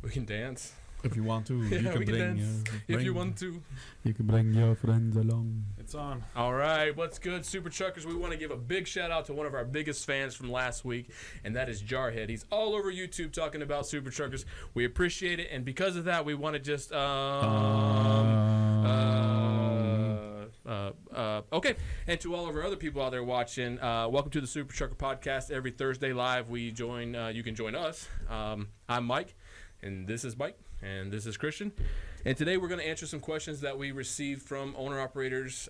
We can dance. If you want to, Yeah, you can we can bring, dance. If you want to. You can bring your friends along. It's on. All right, what's good, Super Truckers? We want to give a big shout out to one of our biggest fans from last week, and that is Jarhead. He's all over YouTube talking about Super Truckers. We appreciate it, and because of that, we want to just okay. And to all of our other people out there watching, welcome to the Super Trucker Podcast. Every Thursday live, we join. You can join us. I'm Mike, and this is Mike, and this is Christian. And today we're going to answer some questions that we received from owner-operators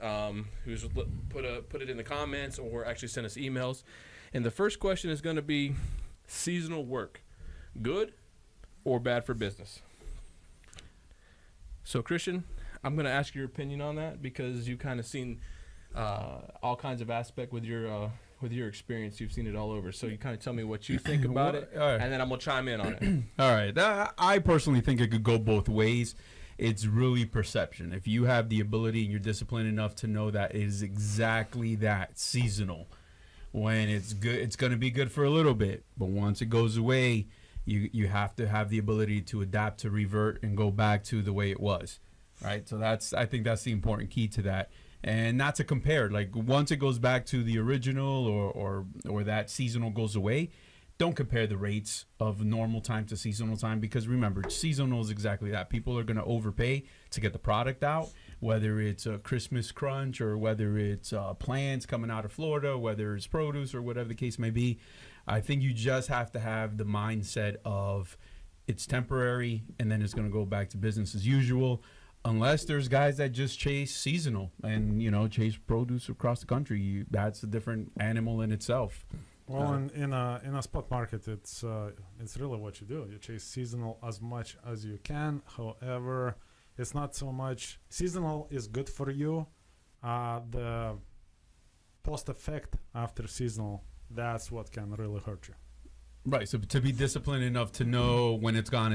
who's put it in the comments or actually sent us emails. And the first question is going to be seasonal work, good or bad for business? So, Christian, I'm going to ask your opinion on that because you've kind of seen all kinds of aspect with your experience. You've seen it all over. So you kind of tell me what you think about it, and then I'm going to chime in on it. All right. I personally think it could go both ways. It's really perception. If you have the ability and you're disciplined enough to know that it is exactly that, seasonal. When it's good, it's going to be good for a little bit. But once it goes away, you have to have the ability to adapt, to revert, and go back to the way it was. Right? So I think that's the important key to that. And not to compare, like once it goes back to the original or that seasonal goes away, don't compare the rates of normal time to seasonal time, because remember, seasonal is exactly that. People are going to overpay to get the product out, whether it's a Christmas crunch or whether it's plants coming out of Florida, whether it's produce or whatever the case may be. I think you just have to have the mindset of it's temporary and then it's going to go back to business as usual. Unless there's guys that just chase seasonal and, chase produce across the country, that's a different animal in itself. Well, in a spot market, it's really what you do. You chase seasonal as much as you can. However, it's not so much seasonal is good for you. The post effect after seasonal, that's what can really hurt you. Right, so to be disciplined enough to know when it's gone,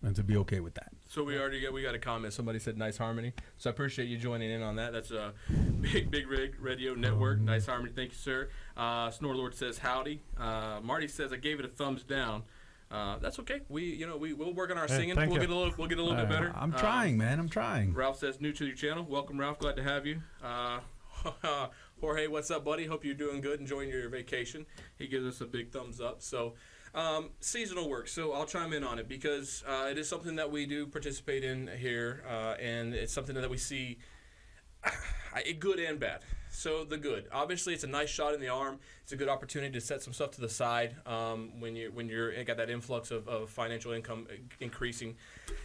and to be okay with that. So we got a comment. Somebody said nice harmony. So I appreciate you joining in on that. That's a big rig radio network. Nice harmony. Thank you, sir. Snorlord says howdy. Marty says I gave it a thumbs down. That's okay. We'll work on our singing. We'll get a little bit better. I'm trying, man. I'm trying. Ralph says new to your channel. Welcome, Ralph. Glad to have you. Jorge, what's up, buddy? Hope you're doing good, enjoying your vacation. He gives us a big thumbs up. So, seasonal work. So I'll chime in on it because it is something that we do participate in here, and it's something that we see good and bad. So the good, obviously, it's a nice shot in the arm. It's a good opportunity to set some stuff to the side when you're got that influx of financial income increasing.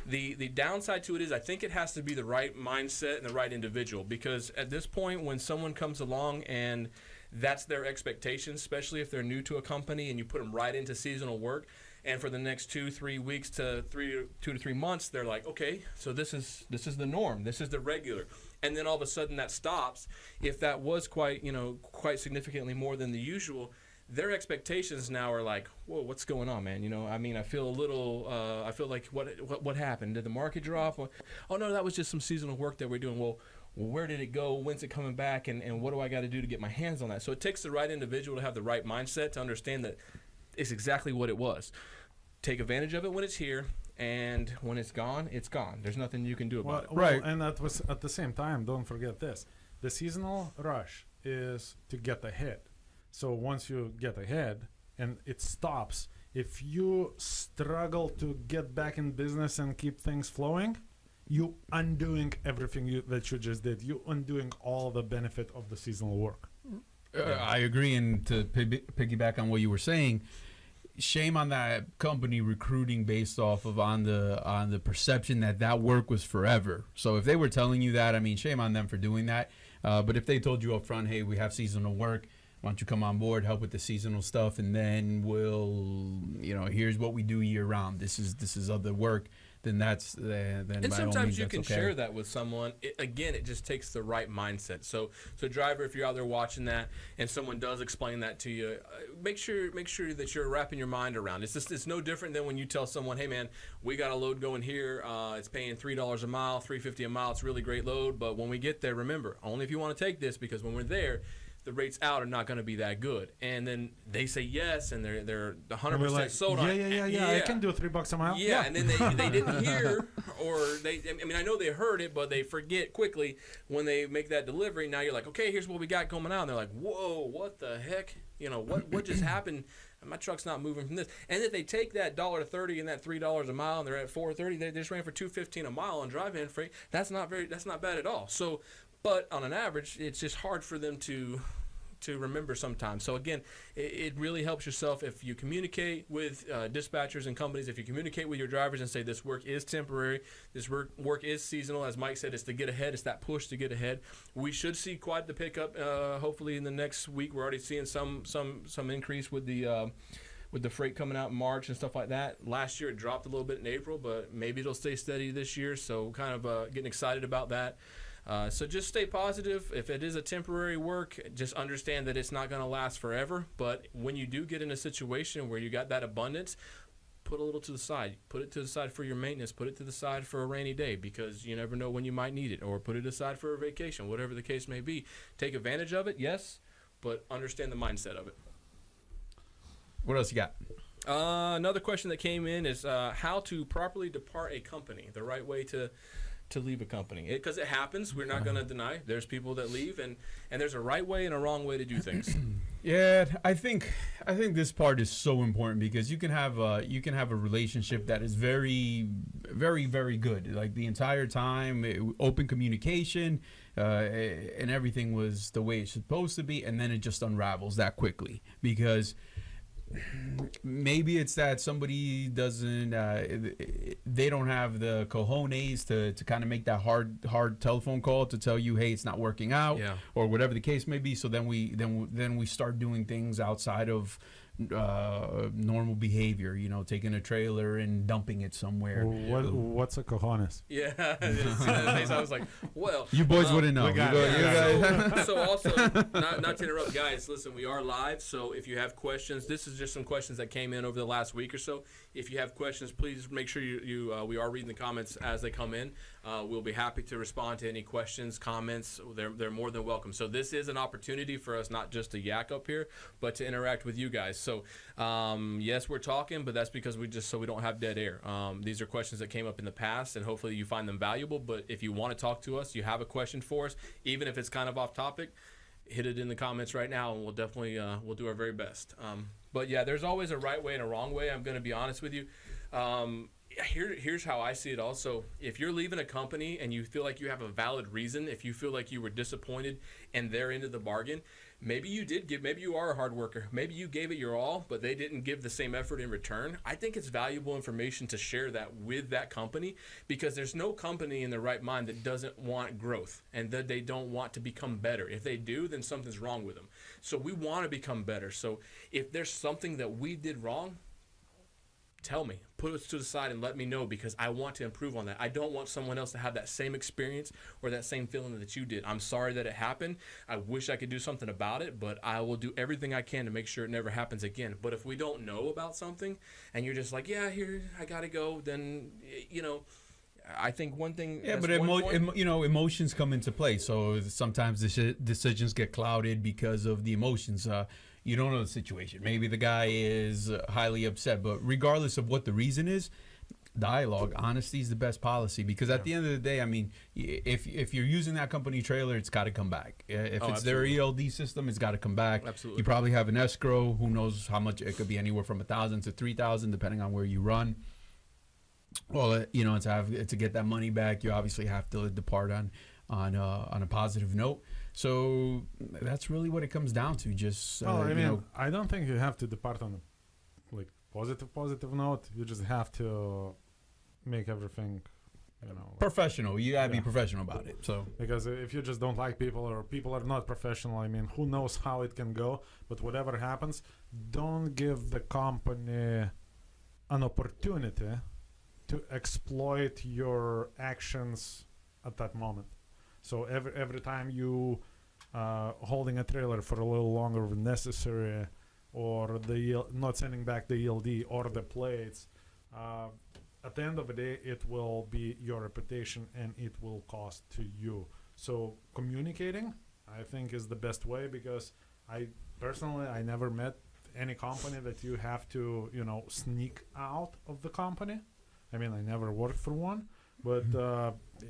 The downside to it is I think it has to be the right mindset and the right individual, because at this point when someone comes along and that's their expectation, especially if they're new to a company and you put them right into seasonal work, and for the next 2-3 weeks to 2 to 3 months, they're like, okay, so this is the norm, this is the regular. And then all of a sudden that stops. If that was quite significantly more than the usual, their expectations now are like, whoa, what's going on, man? I feel a little, I feel like what happened? Did the market drop? Oh, no, that was just some seasonal work that we're doing. Well, where did it go? When's it coming back? And what do I got to do to get my hands on that? So it takes the right individual to have the right mindset to understand that it's exactly what it was. Take advantage of it when it's here. And when it's gone, it's gone. There's nothing you can do about it. Right. And that was at the same time, don't forget this. The seasonal rush is to get ahead. So once you get ahead and it stops, if you struggle to get back in business and keep things flowing, you undoing everything that you just did. You undoing all the benefit of the seasonal work. I agree. And to piggyback on what you were saying, shame on that company recruiting based off of on the perception that work was forever. So if they were telling you that, I mean, shame on them for doing that. But if they told you up front, hey, we have seasonal work, why don't you come on board, help with the seasonal stuff, and then we'll, here's what we do year round. This is other work. Then that's then. And sometimes you can share that with someone. It just takes the right mindset. So driver, if you're out there watching that and someone does explain that to you, make sure that you're wrapping your mind around it. It's no different than when you tell someone, hey man, we got a load going here. It's paying $3 a mile, $3.50 a mile. It's a really great load, but when we get there, remember, only if you want to take this, because when we're there, the rates out are not going to be that good. And then they say yes, and they're 100% like, sold on it. Yeah, I can do $3 a mile. Yeah, and then they didn't hear, or I mean, I know they heard it, but they forget quickly when they make that delivery. Now you're like, okay, here's what we got coming out. And they're like, whoa, what the heck? What just happened? My truck's not moving from this. And if they take that $1.30 and that $3 a mile, and they're at $4.30, they just ran for $2.15 a mile on drive-in freight. That's not bad at all. So, but on an average, it's just hard for them to remember sometimes. So again, it really helps yourself if you communicate with dispatchers and companies, if you communicate with your drivers and say this work is temporary, this work is seasonal. As Mike said, it's to get ahead. It's that push to get ahead. We should see quite the pickup hopefully in the next week. We're already seeing some increase with the freight coming out in March and stuff like that. Last year it dropped a little bit in April, but maybe it'll stay steady this year. So kind of getting excited about that. So just stay positive. If it is a temporary work, just understand that it's not going to last forever. But when you do get in a situation where you got that abundance, put a little to the side. Put it to the side for your maintenance. Put it to the side for a rainy day, because you never know when you might need it. Or put it aside for a vacation, whatever the case may be. Take advantage of it, yes, but understand the mindset of it. What else you got? Another question that came in is how to properly depart a company, the right way to leave a company, because it happens. We're not going to deny there's people that leave, and there's a right way and a wrong way to do things. Yeah, I think this part is so important, because you can have a relationship that is very, very, very good, like the entire time, open communication, and everything was the way it's supposed to be, and then it just unravels that quickly, because maybe it's that somebody doesn't they don't have the cojones to kind of make that hard telephone call to tell you, hey, it's not working out, or whatever the case may be. So then we start doing things outside of normal behavior, taking a trailer and dumping it somewhere. What's a cojones? Yeah. I was like, well, you boys wouldn't know. So also, not to interrupt, guys, listen, we are live, so if you have questions, this is just some questions that came in over the last week or so. If you have questions, please make sure we are reading the comments as they come in. We'll be happy to respond to any questions, comments. They're more than welcome. So this is an opportunity for us not just to yak up here, but to interact with you guys. So yes, we're talking, but that's because we don't have dead air. These are questions that came up in the past, and hopefully you find them valuable. But if you want to talk to us, you have a question for us, even if it's kind of off topic, hit it in the comments right now, and we'll definitely we'll do our very best. But yeah, there's always a right way and a wrong way. I'm going to be honest with you. Here's how I see it also. If you're leaving a company and you feel like you have a valid reason, if you feel like you were disappointed and they're into the bargain, maybe you are a hard worker. Maybe you gave it your all, but they didn't give the same effort in return. I think it's valuable information to share that with that company, because there's no company in their right mind that doesn't want growth and that they don't want to become better. If they do, then something's wrong with them. So we want to become better. So if there's something that we did wrong, tell me, put it to the side and let me know, because I want to improve on that. I don't want someone else to have that same experience or that same feeling that you did. I'm sorry that it happened. I wish I could do something about it, but I will do everything I can to make sure it never happens again. But if we don't know about something and you're just like, yeah, here, I got to go, then, I think one thing. Yeah, but emotions come into play. So sometimes decisions get clouded because of the emotions. You don't know the situation. Maybe the guy is highly upset, but regardless of what the reason is, dialogue, honesty is the best policy, because at the end of the day, I mean, if you're using that company trailer, it's got to come back. If it's their ELD system, it's got to come back. Absolutely. You probably have an escrow. Who knows how much? It could be anywhere from $1,000 to $3,000, depending on where you run. Well, to get that money back, you obviously have to depart on a positive note. So that's really what it comes down to. Just I don't think you have to depart on a positive note. You just have to make everything professional. You gotta be professional about it. So because if you just don't like people, or people are not professional, I mean, who knows how it can go. But whatever happens, don't give the company an opportunity to exploit your actions at that moment. So every time you holding a trailer for a little longer than necessary, or not sending back the ELD or the plates, at the end of the day, it will be your reputation and it will cost to you. So communicating, I think is the best way, because I personally I never met any company that you have to sneak out of the company. I mean, I never worked for one, but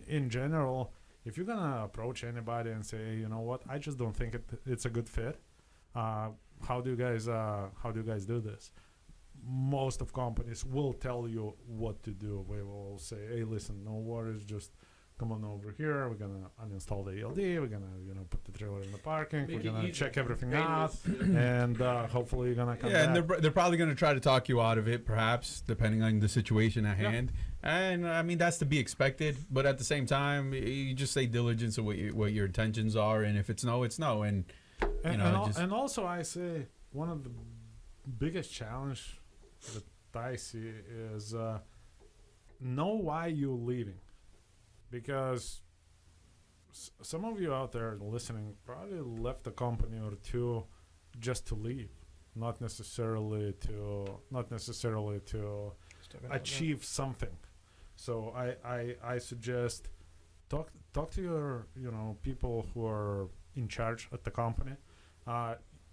in general, if you're gonna approach anybody and say, you know what, I just don't think it's a good fit. How do you guys do this? Most of companies will tell you what to do. They will say, hey, listen, no worries, just come on over here. We're gonna uninstall the ELD. We're gonna put the trailer in the parking. Make We're it gonna easy. check everything Painless. out, and hopefully you're gonna come Yeah, back. and they're probably going to try to talk you out of it, perhaps, depending on the situation at Yeah. hand. And I mean, that's to be expected. But at the same time, you just say diligence of what your intentions are, and if it's no, it's no. And And also, I say one of the biggest challenge that I see is know why you're leaving, because some of you out there listening probably left a company or two just to leave, not necessarily to achieve something. So I suggest talk to your people who are in charge at the company.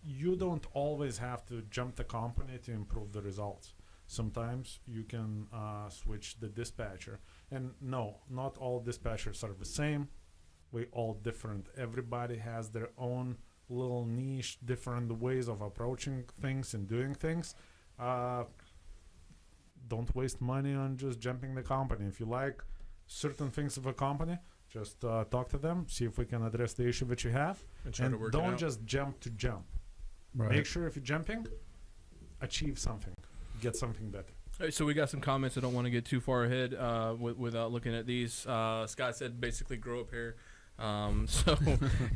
You don't always have to jump the company to improve the results. Sometimes you can switch the dispatcher. And no, not all dispatchers are the same. We all different. Everybody has their own little niche, different ways of approaching things and doing things. Don't waste money on just jumping the company. If you like certain things of a company, just talk to them, see if we can address the issue that you have, And try to and work it don't out. just jump to jump. right. Make sure if you're jumping, achieve something, get something better. All right, so we got some comments. I don't want to get too far ahead without looking at these. Scott said basically grow up here. So,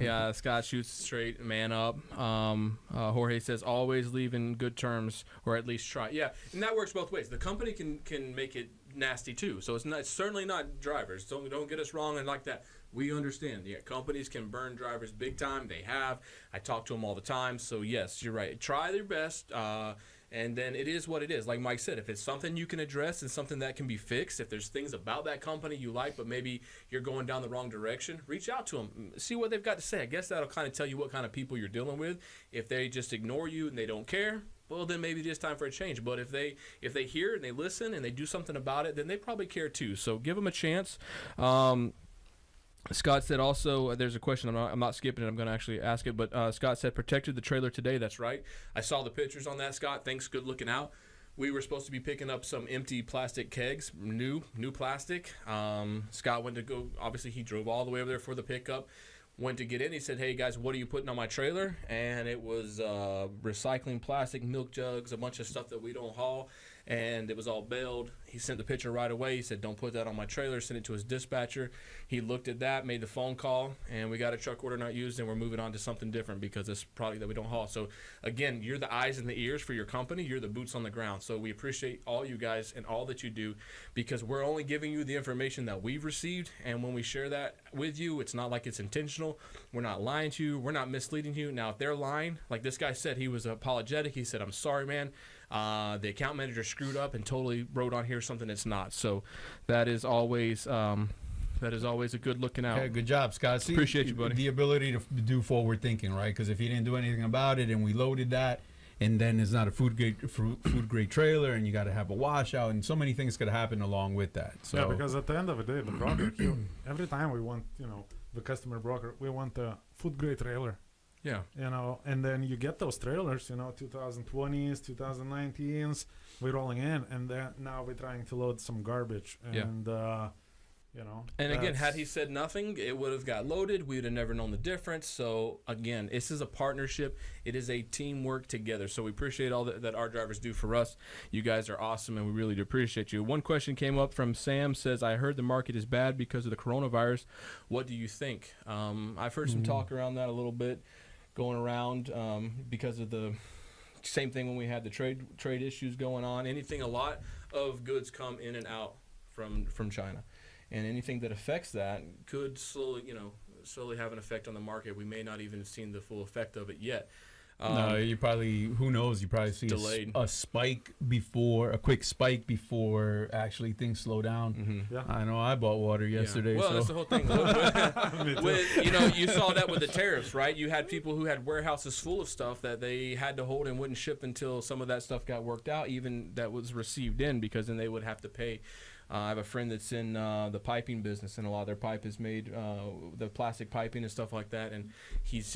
yeah, Scott shoots straight, man up. Jorge says always leave in good terms, or at least try. Yeah, and that works both ways. The company can make it nasty too. So it's certainly not drivers. Don't get us wrong and like that. We understand. Yeah, companies can burn drivers big time. They have. I talk to them all the time. So yes, you're right. Try their best. And then it is what it is. Like Mike said, if it's something you can address and something that can be fixed, if there's things about that company you like, but maybe you're going down the wrong direction, reach out to them. See what they've got to say. I guess that'll kind of tell you what kind of people you're dealing with. If they just ignore you and they don't care, well, then maybe it is time for a change. But if they hear and they listen and they do something about it, then they probably care too. So give them a chance. Scott said also, there's a question, I'm not skipping it, I'm going to actually ask it, but Scott said, protected the trailer today. That's right. I saw the pictures on that, Scott. Thanks, good looking out. We were supposed to be picking up some empty plastic kegs, new plastic. Scott went to go, obviously he drove all the way over there for the pickup. Went to get in, he said, hey guys, what are you putting on my trailer? And it was recycling plastic, milk jugs, a bunch of stuff that we don't haul. And it was all baled. He sent the picture right away. He said, don't put that on my trailer. Sent it to his dispatcher. He looked at that, made the phone call, and we got a truck order not used, and we're moving on to something different because it's product that we don't haul. So, again, you're the eyes and the ears for your company. You're the boots on the ground. So we appreciate all you guys and all that you do, because we're only giving you the information that we've received, and when we share that with you, it's not like it's intentional. We're not lying to you. We're not misleading you. Now, if they're lying, like this guy said, he was apologetic. He said, I'm sorry, man. The account manager screwed up and totally wrote on here something it's not. So that is always a good looking out. Yeah, good job, Scott. See, Appreciate you, buddy. The ability to do forward thinking, right? Because if you didn't do anything about it and we loaded that, and then it's not a food grade trailer, and you got to have a washout, and so many things could happen along with that. So Yeah, because at the end of the day, the broker, every time we want, the customer broker, we want a food grade trailer. Yeah. And then you get those trailers, 2020s, 2019s, we're rolling in, and then now we're trying to load some garbage, and And again, had he said nothing, it would have got loaded. We would have never known the difference. So again, this is a partnership. It is a teamwork together. So we appreciate all that our drivers do for us. You guys are awesome, and we really do appreciate you. One question came up from Sam. Says, I heard the market is bad because of the coronavirus. What do you think? I've heard some talk around that a little bit going around because of the same thing when we had the trade issues going on. A lot of goods come in and out from China. And anything that affects that could slowly have an effect on the market. We may not even have seen the full effect of it yet. No, you probably, who knows? You probably see Delayed. a quick spike before actually things slow down. Yeah. I know I bought water Yeah. yesterday. Well, so. that's the whole thing. You saw that with the tariffs, right? You had people who had warehouses full of stuff that they had to hold and wouldn't ship until some of that stuff got worked out, even that was received in, because then they would have to pay. I have a friend that's in the piping business, and a lot of their pipe is made, the plastic piping and stuff like that. And he's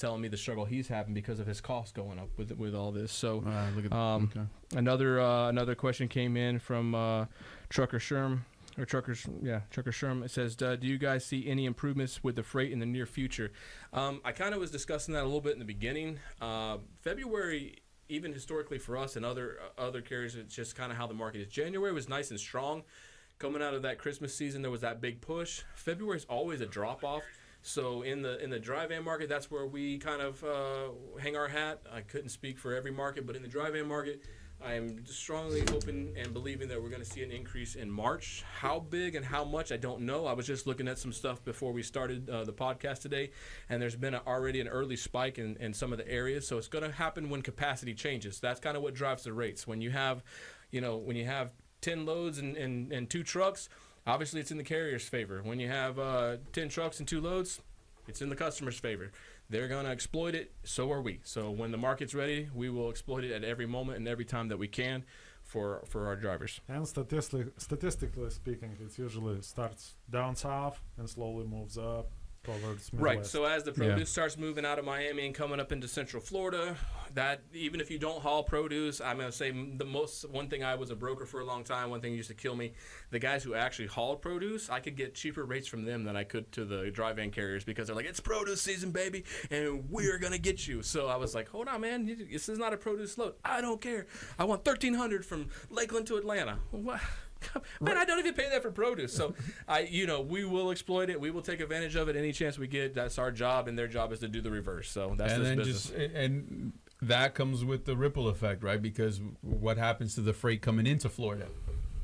telling me the struggle he's having because of his costs going up with all this. So Look at okay. another question came in from Trucker Sherm. Trucker Sherm. It says, do you guys see any improvements with the freight in the near future? I kind of was discussing that a little bit in the beginning. February, even historically for us and other carriers, it's just kind of how the market is. January was nice and strong. Coming out of that Christmas season, there was that big push. February is always a drop off. So in the dry van market, that's where we kind of hang our hat. I couldn't speak for every market, but in the dry van market, I am strongly hoping and believing that we're going to see an increase in March. How big and how much, I don't know. I was just looking at some stuff before we started the podcast today, and there's been already an early spike in some of the areas. So it's going to happen when capacity changes. That's kind of what drives the rates. When you have 10 loads and 2 trucks, obviously it's in the carrier's favor. When you have 10 trucks and 2 loads, it's in the customer's favor. They're going to exploit it, so are we. So when the market's ready, we will exploit it at every moment and every time that we can for our drivers. And statistically speaking, it usually starts down south and slowly moves up towards Midwest. Right. So as the produce starts moving out of Miami and coming up into Central Florida, that even if you don't haul produce, I'm going to say one thing, I was a broker for a long time. One thing used to kill me, the guys who actually hauled produce, I could get cheaper rates from them than I could to the dry van carriers, because they're like, it's produce season, baby, and we're going to get you. So I was like, hold on, man. This is not a produce load. I don't care. I want $1,300 from Lakeland to Atlanta. What? Man, I don't even pay that for produce. So, we will exploit it. We will take advantage of it any chance we get. That's our job, and their job is to do the reverse. So that's this business. And that comes with the ripple effect, right? Because what happens to the freight coming into Florida?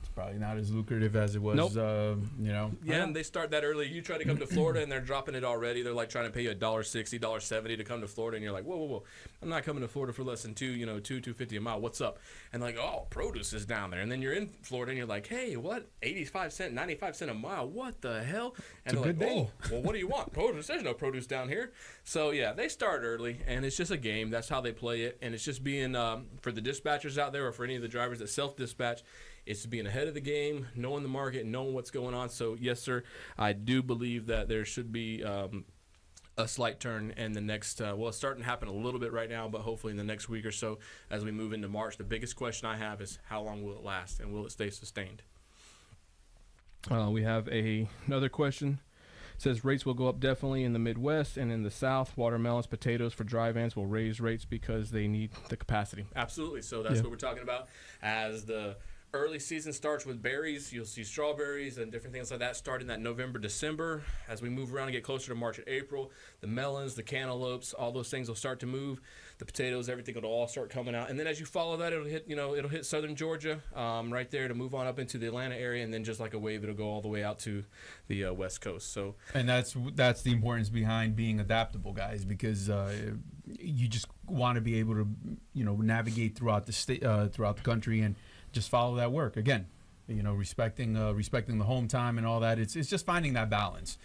It's probably not as lucrative as it was. Nope. Yeah, and they start that early. You try to come to Florida, and they're dropping it already. They're like trying to pay you $1.60, $1.70 to come to Florida, and you're like, whoa. I'm not coming to Florida for less than $2.50 a mile. What's up? And they're like, oh, produce is down there. And then you're in Florida, and you're like, hey, what? 85 cents, 95 cents a mile. What the hell? And they're like, oh, well, what do you want? Produce? There's no produce down here. So yeah, they start early, and it's just a game. That's how they play it, and it's just being for the dispatchers out there, or for any of the drivers that self-dispatch. It's being ahead of the game, knowing the market, knowing what's going on. So, yes, sir, I do believe that there should be a slight turn in the next it's starting to happen a little bit right now, but hopefully in the next week or so as we move into March. The biggest question I have is how long will it last, and will it stay sustained? We have another question. It says rates will go up definitely in the Midwest and in the South. Watermelons, potatoes for dry vans will raise rates because they need the capacity. Absolutely. So that's what we're talking about. As the early season starts with berries, you'll see strawberries and different things like that start in that November, December. As we move around and get closer to March and April, the melons, the cantaloupes, all those things will start to move. The potatoes, everything will all start coming out. And then as you follow that, it'll hit southern Georgia right there to move on up into the Atlanta area, and then just like a wave, it'll go all the way out to the West Coast. So, and that's the importance behind being adaptable, guys, because you just want to be able to navigate throughout the state, throughout the country, and just follow that work. Again, respecting the home time and all that. It's just finding the balance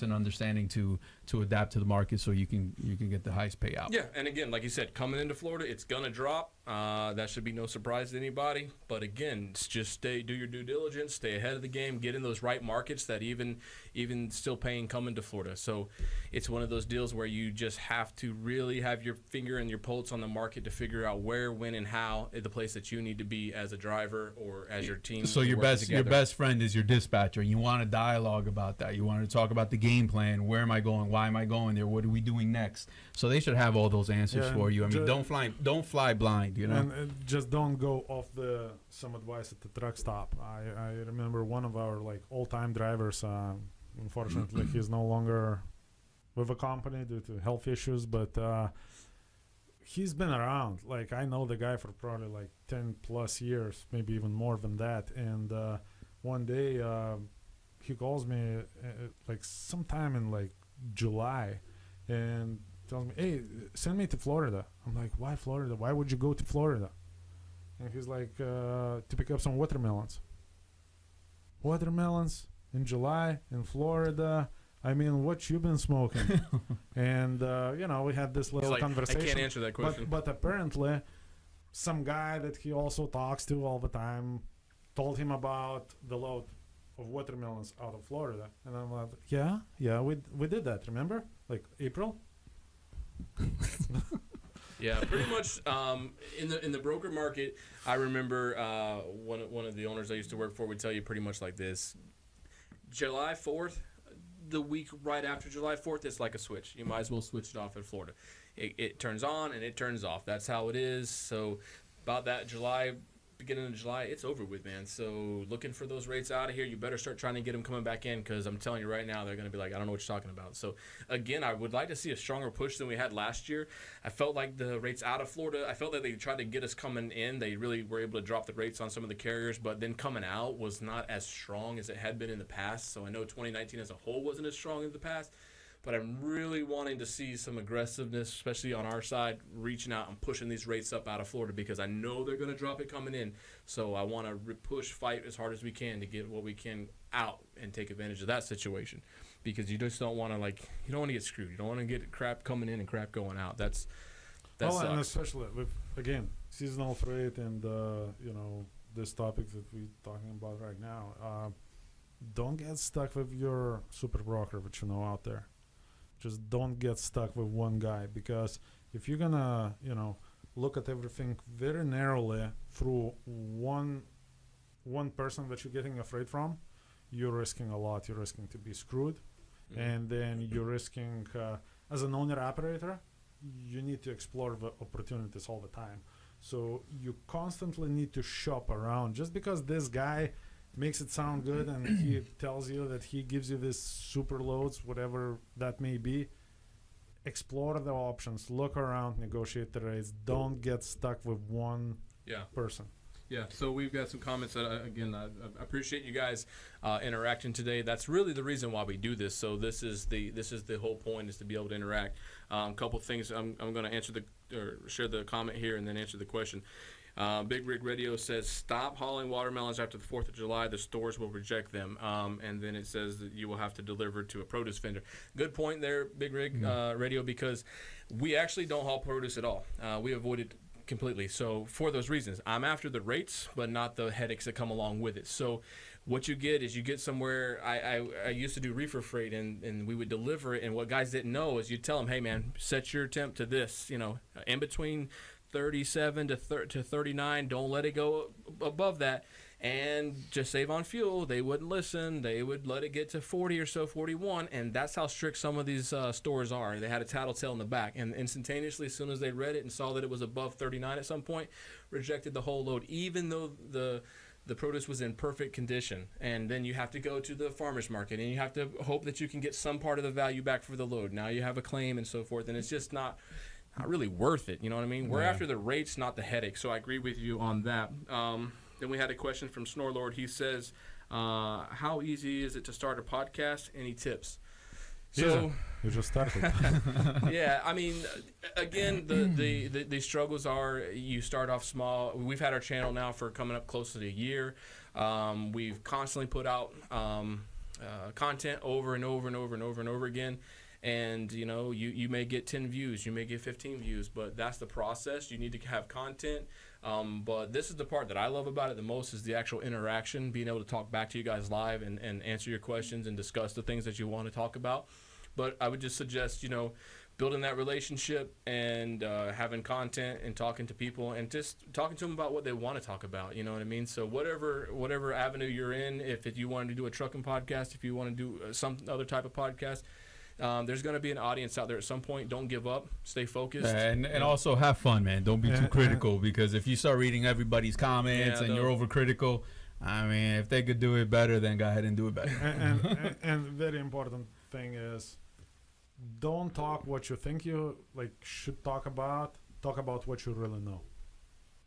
and understanding to adapt to the market so you can get the highest payout. Yeah, and again, like you said, coming into Florida, it's gonna drop. That should be no surprise to anybody. But again, it's just do your due diligence, stay ahead of the game, get in those right markets that even still paying coming to Florida. So it's one of those deals where you just have to really have your finger and your pulse on the market to figure out where, when, and how the place that you need to be as a driver or as your team. So your best friend is your dispatcher. You want to dialogue about that. You want to talk about the game plan. Where am I going? Why am I going there? What are we doing next? So they should have all those answers for you. I mean, don't fly blind. And just don't go off some advice at the truck stop. I remember one of our all-time drivers. Unfortunately, he's no longer with a company due to health issues, but he's been around. I know the guy for probably 10 plus years, maybe even more than that. And one day he calls me sometime in July, and tells me, "Hey, send me to Florida." I'm like, "Why Florida? Why would you go to Florida?" And he's like, "To pick up some watermelons." Watermelons in July in Florida. I mean, what you been smoking? And we had this little conversation. I can't answer that question. But apparently, some guy that he also talks to all the time told him about the load of watermelons out of Florida, and I'm like, yeah, we did that. Remember, like April. Yeah, pretty much. In the broker market, I remember one of the owners I used to work for would tell you pretty much like this: July 4th, the week right after July 4th, it's like a switch. You might as well switch it off in Florida. It turns on and it turns off. That's how it is. So about that beginning of July, it's over with, man. So looking for those rates out of here, you better start trying to get them coming back in, because I'm telling you right now, they're going to be like, I don't know what you're talking about. So again, I would like to see a stronger push than we had last year. I felt like the rates out of Florida, I felt like they tried to get us coming in. They really were able to drop the rates on some of the carriers, but then coming out was not as strong as it had been in the past. So I know 2019 as a whole wasn't as strong as the past, but I'm really wanting to see some aggressiveness, especially on our side, reaching out and pushing these rates up out of Florida, because I know they're going to drop it coming in. So I want to fight as hard as we can to get what we can out and take advantage of that situation, because you just don't want to you don't want to get screwed. You don't want to get crap coming in and crap going out. That sucks. And especially with, again, seasonal freight and this topic that we're talking about right now. Don't get stuck with your super broker that you know out there. Just don't get stuck with one guy, because if you're gonna, look at everything very narrowly through one person that you're getting a freight from, you're risking a lot. You're risking to be screwed, and then you're risking, as an owner-operator, you need to explore the opportunities all the time. So you constantly need to shop around. Just because this guy makes it sound good and he tells you that he gives you this super loads, whatever that may be, explore the options, look around, negotiate the rates. Don't get stuck with one person. Yeah, so we've got some comments that, again, I appreciate you guys interacting today. That's really the reason why we do this. So this is the whole point, is to be able to interact. A couple things I'm going to share the comment here and then answer the question. Big Rig Radio says, stop hauling watermelons after the 4th of July. The stores will reject them. And then it says that you will have to deliver to a produce vendor. Good point there, Big Rig Radio, because we actually don't haul produce at all. We avoid it completely. So for those reasons, I'm after the rates, but not the headaches that come along with it. So what you get is you get somewhere. I used to do reefer freight, and we would deliver it. And what guys didn't know is you'd tell them, hey, man, set your temp to this, in between 37 to 39. Don't let it go above that, and just save on fuel. They wouldn't listen. They would let it get to 40 or so, 41, and that's how strict some of these stores are. They had a tattletale in the back, and instantaneously, as soon as they read it and saw that it was above 39 at some point, rejected the whole load, even though the produce was in perfect condition. And then you have to go to the farmer's market, and you have to hope that you can get some part of the value back for the load. Now you have a claim and so forth, and it's just not really worth it. You know what I mean? We're after the rates, not the headache. So I agree with you on that. Then we had a question from Snorlord. He says, how easy is it to start a podcast? Any tips? So you just started. Yeah, I mean, again, the struggles are, you start off small. We've had our channel now for coming up close to a year. We've constantly put out content over and over and over and over and over again. And, you may get 10 views, you may get 15 views, but that's the process. You need to have content. But this is the part that I love about it the most, is the actual interaction, being able to talk back to you guys live and answer your questions and discuss the things that you want to talk about. But I would just suggest, building that relationship and having content and talking to people and just talking to them about what they want to talk about. You know what I mean? So whatever avenue you're in, if you want to do a trucking podcast, if you want to do some other type of podcast, there's going to be an audience out there at some point. Don't give up. Stay focused. And also have fun, man. Don't be too critical, because if you start reading everybody's comments and you're overcritical, I mean, if they could do it better, then go ahead and do it better. And very important thing is, don't talk what you think you should talk about. Talk about what you really know.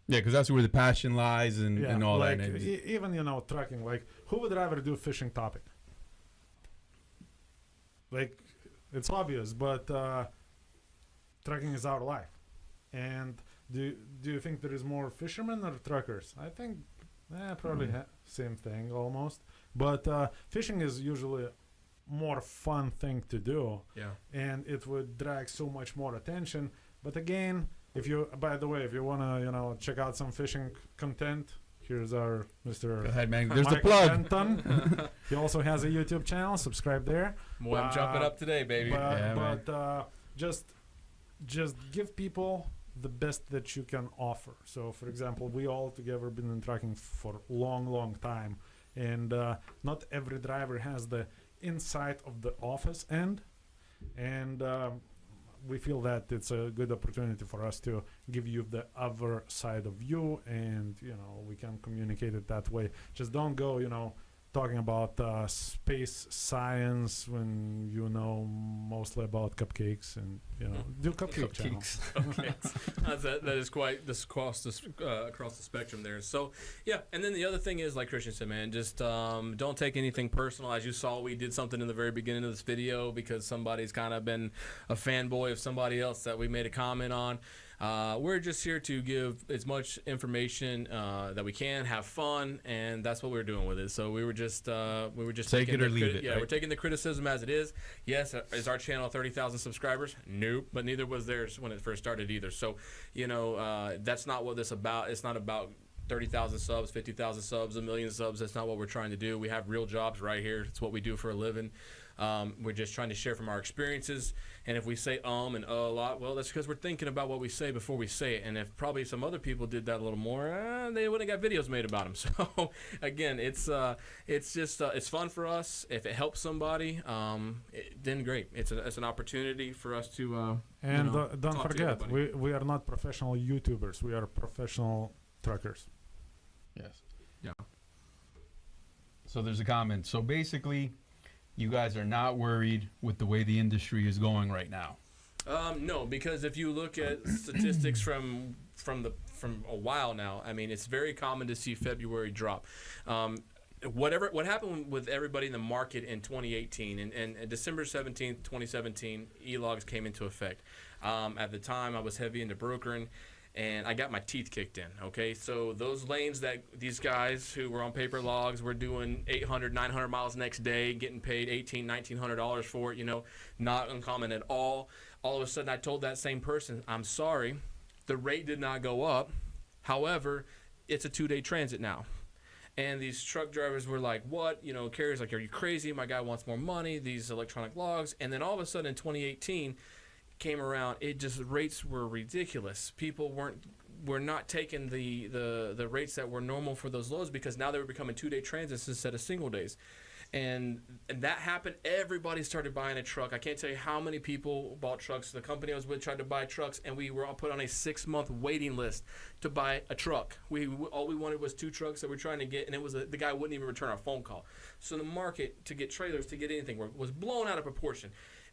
Yeah, because that's where the passion lies and all that. Even trucking. Who would rather do fishing topic? It's obvious, but trucking is our life. And do you think there is more fishermen or truckers? I think probably same thing almost. But fishing is usually a more fun thing to do. Yeah. And it would drag so much more attention. But again, by the way, if you wanna check out some fishing content, here's our Mr. Go ahead, man. There's the Mike plug. Fenton. He also has a YouTube channel. Subscribe there. Boy, I'm jumping up today, baby. But just give people the best that you can offer. So, for example, we all together been in trucking for long time, and not every driver has the insight of the office end, and we feel that it's a good opportunity for us to give you the other side of you, and we can communicate it that way. Just don't go talking about space science when you know mostly about cupcakes, and do cupcake channels. That is quite this across the spectrum there. So yeah, and then the other thing is, like Christian said, man, just don't take anything personal. As you saw, we did something in the very beginning of this video because somebody's kind of been a fanboy of somebody else that we made a comment on. We're just here to give as much information that we can, have fun, and that's what we're doing with it. So we were just Take it or leave it. Yeah, right? we're taking the criticism as it is. Yes, is our channel 30,000 subscribers? Nope, but neither was theirs when it first started either. So that's not what this about. It's not about 30,000 subs, 50,000 subs, 1 million subs. That's not what we're trying to do. We have real jobs right here. It's what we do for a living. We're just trying to share from our experiences. And if we say and a lot, well, that's because we're thinking about what we say before we say it. And if probably some other people did that a little more, they wouldn't have got videos made about them. So again, it's just it's fun for us. If it helps somebody, then great. It's an opportunity for us to don't forget, we are not professional YouTubers. We are professional truckers. Yes. Yeah. So there's a comment. So basically, you guys are not worried with the way the industry is going right now. No, because if you look at statistics from a while now, I mean, it's very common to see February drop. What happened with everybody in the market in 2018 and December 17th, 2017, e-logs came into effect. At the time, I was heavy into brokering, and I got my teeth kicked in, okay? So those lanes that these guys who were on paper logs were doing 800, 900 miles next day, getting paid $1,800, $1,900 for it, not uncommon at all. All of a sudden, I told that same person, I'm sorry, the rate did not go up. However, it's a 2-day transit now. And these truck drivers were like, what? Carriers like, are you crazy? My guy wants more money, these electronic logs. And then all of a sudden in 2018, came around, rates were ridiculous. People were not taking the rates that were normal for those loads because now they were becoming 2-day transits instead of single days. And that happened. Everybody started buying a truck. I can't tell you how many people bought trucks. The company I was with tried to buy trucks, and we were all put on a 6-month waiting list to buy a truck. All we wanted was 2 trucks that we're trying to get, and it was the guy wouldn't even return our phone call. So the market to get trailers, to get anything, was blown out of proportion.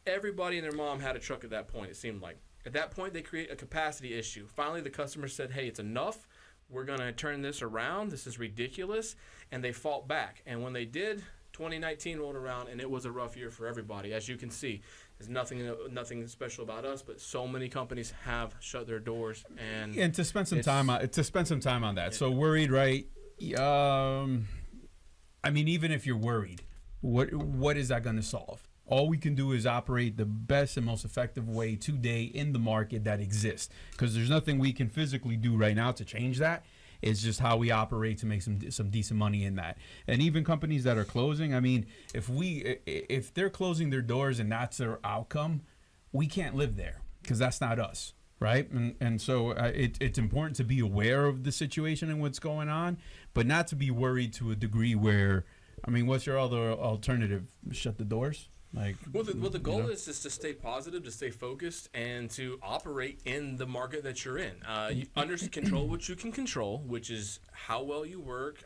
Everybody and their mom had a truck at that point, it seemed like. At that point, they create a capacity issue. Finally, the customer said, hey, it's enough. We're going to turn this around. This is ridiculous. And they fought back. And when they did, 2019 rolled around, and it was a rough year for everybody. As you can see, there's nothing special about us, but so many companies have shut their doors. And to spend some time on that. So worried, right? I mean, even if you're worried, what is that going to solve? All we can do is operate the best and most effective way today in the market that exists, because there's nothing we can physically do right now to change that. It's just how we operate to make some decent money in that. And even companies that are closing, I mean, if they're closing their doors and that's their outcome, we can't live there because that's not us, right? And so it's important to be aware of the situation and what's going on, but not to be worried to a degree where, I mean, what's your other alternative? Shut the doors? The goal is just to stay positive, to stay focused, and to operate in the market that you're in. You control what you can control, which is how well you work,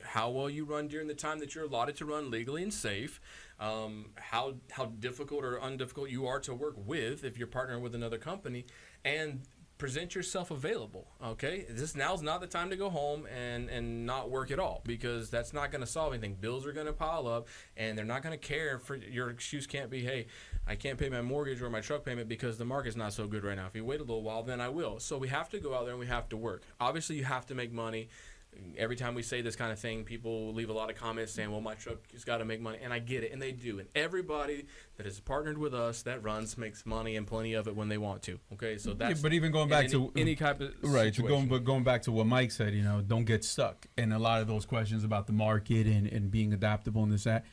how well you run during the time that you're allotted to run legally and safe, how difficult or undifficult you are to work with if you're partnering with another company, and present yourself available. Okay, now's not the time to go home and not work at all, because that's not going to solve anything. Bills are going to pile up, and they're not going to care. For your excuse can't be, hey, I can't pay my mortgage or my truck payment because the market's not so good right now. If you wait a little while, then I will. So we have to go out there and we have to work. Obviously, you have to make money. Every time we say this kind of thing, people leave a lot of comments saying, well, my truck has got to make money. And I get it, and they do. And everybody that is partnered with us that runs makes money, and plenty of it when they want to. Okay, so that's... but even going back to any type of right, situation. going back to what Mike said, don't get stuck in a lot of those questions about the market and being adaptable and this, that.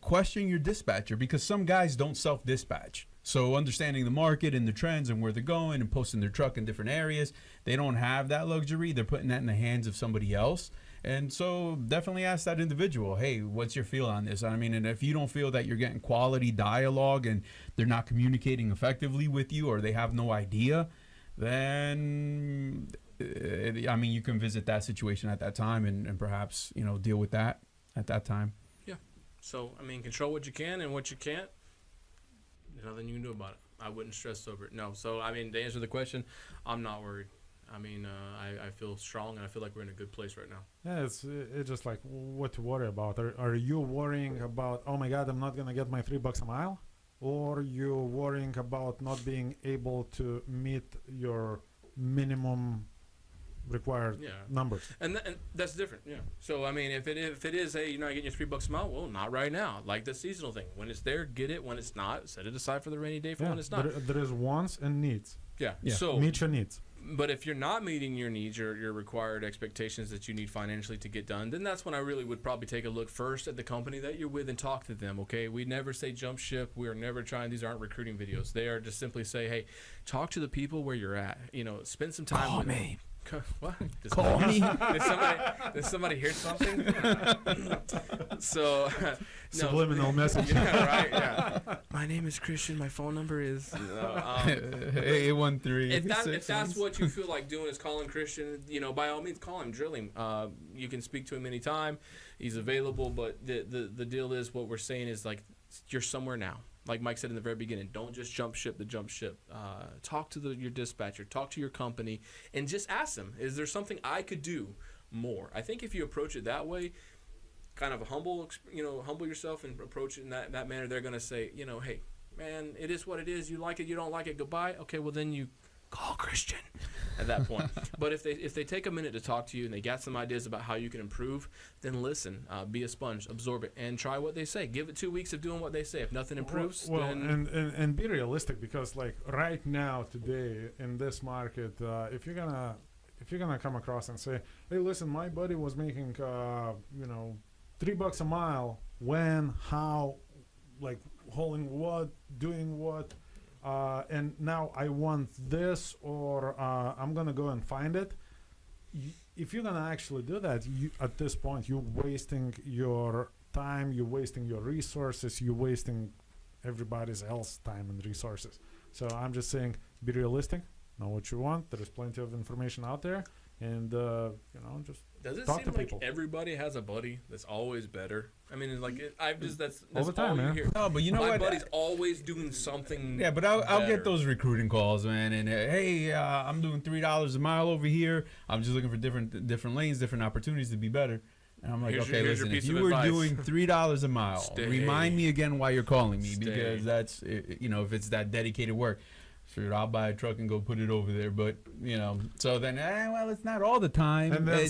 Question your dispatcher, because some guys don't self-dispatch. So understanding the market and the trends and where they're going and posting their truck in different areas, they don't have that luxury. They're putting that in the hands of somebody else. And so definitely ask that individual, hey, what's your feel on this? I mean, and if you don't feel that you're getting quality dialogue and they're not communicating effectively with you, or they have no idea, then, you can visit that situation at that time and perhaps, deal with that at that time. Yeah. So, control what you can, and what you can't, there's nothing you can do about it. I wouldn't stress over it. No. So, to answer the question, I'm not worried. I feel strong, and I feel like we're in a good place right now. Yeah, it's just like what to worry about. Are you worrying about, oh my God, I'm not gonna get my $3 a mile, or you worrying about not being able to meet your minimum required numbers? And that's different. Yeah. So if it is, hey, you're not getting your $3 a mile, well, not right now. Like the seasonal thing, when it's there, get it. When it's not, set it aside for the rainy day. When it's not, there is wants and needs. Yeah. So meet your needs. But if you're not meeting your needs, your required expectations that you need financially to get done, then that's when I really would probably take a look first at the company that you're with and talk to them, okay? We never say jump ship. We are never trying. These aren't recruiting videos. They are just simply say, hey, talk to the people where you're at. Spend some time with me. What? Call me. Did somebody hear something? So, subliminal message. Yeah, right. Yeah. My name is Christian. My phone number is 813. If that's what you feel like doing, is calling Christian, by all means, call him, drill him. You can speak to him anytime. He's available. But the deal is, what we're saying is, like, you're somewhere now. Like Mike said in the very beginning, don't just jump ship. Talk to your dispatcher, talk to your company, and just ask them, is there something I could do more? I think if you approach it that way, kind of humble yourself and approach it in that manner, they're going to say, hey, man, it is what it is. You like it, you don't like it, goodbye. Okay, well, then you call Christian at that point. But if they take a minute to talk to you and they got some ideas about how you can improve, then listen, be a sponge, absorb it, and try what they say. Give it 2 weeks of doing what they say. If nothing improves, then... and be realistic, because like right now, today, in this market, if you're gonna come across and say, hey, listen, my buddy was making $3 a mile, when, how, like hauling what, doing what, and now I want this, or I'm gonna go and find it. If you're gonna actually do that, at this point you're wasting your time, you're wasting your resources, you're wasting everybody else's time and resources. So I'm just saying, be realistic, know what you want. There is plenty of information out there, and just does it talk seem to like people. Everybody has a buddy that's always better? That's all the time, all you man. hear. No, but you know my what? buddy's always doing something. Yeah, but I'll better. get those recruiting calls, man. And hey, I'm doing $3 a mile over here. I'm just looking for different lanes, different opportunities to be better. And I'm like, Here's okay, your listen, piece if of you were advice. doing $3 a mile, remind me again why you're calling me, because that's, if it's that dedicated work. Sure, I'll buy a truck and go put it over there, but so then, well, it's not all the time. And then